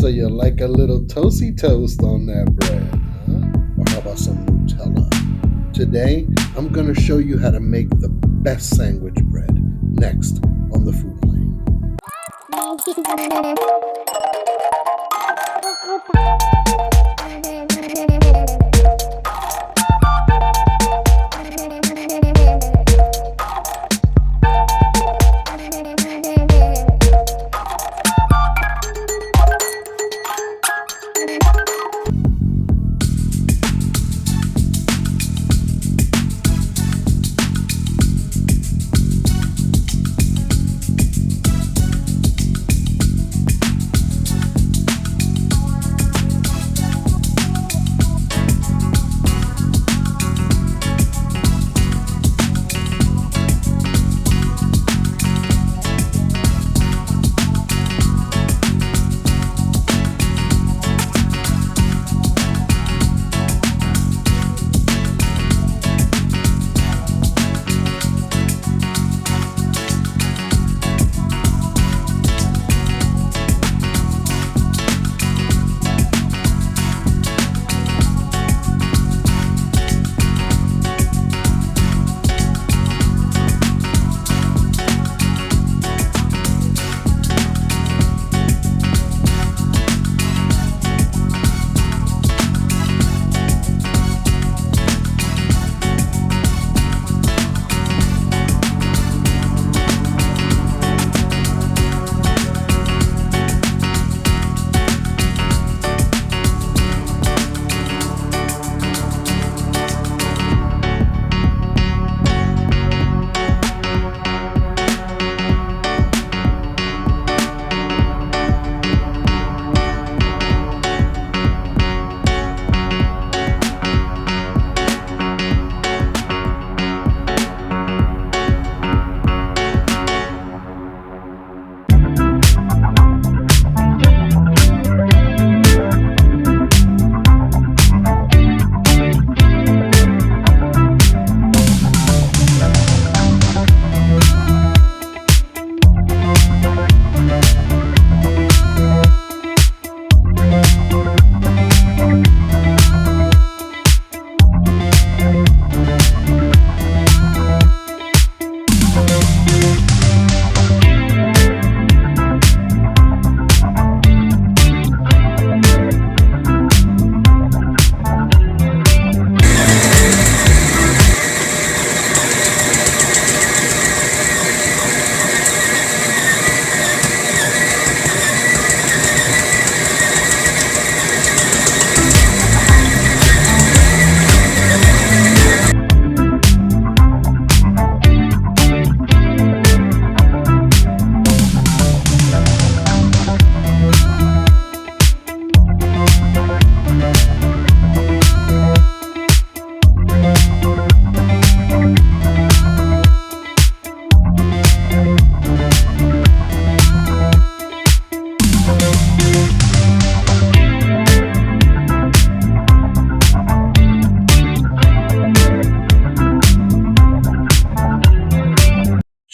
So you like a little toasty toast on that bread, huh? Or how about some Nutella? Today, I'm going to show you how to make the best sandwich bread. Next on the food plane.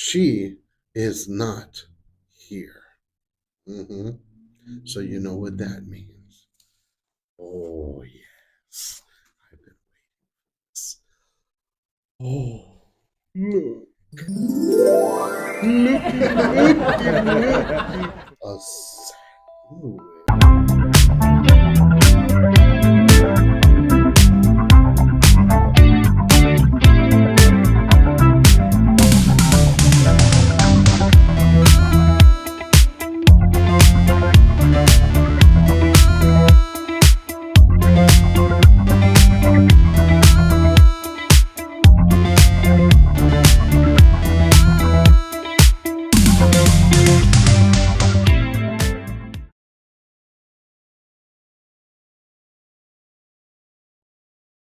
She is not here. hmm So you know what that means. Oh, yes. I've been waiting. Oh, look. Looky. A sandwich.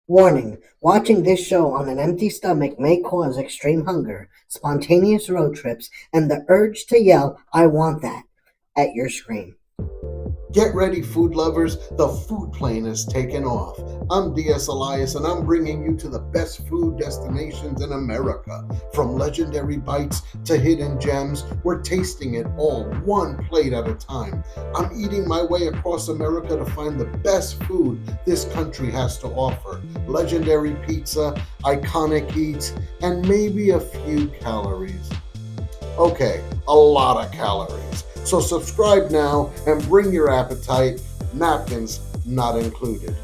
Warning: watching this show on an empty stomach may cause extreme hunger, spontaneous road trips, and the urge to yell, "I want that," at your screen. Get ready, food lovers. The food plane is taking off. I'm D.S. Elias, and I'm bringing you to the best food destinations in America. From legendary bites to hidden gems, we're tasting it all one plate at a time. I'm eating my way across America to find the best food this country has to offer. Legendary pizza, iconic eats, and maybe a few calories. Okay, a lot of calories. So subscribe now and bring your appetite, napkins not included.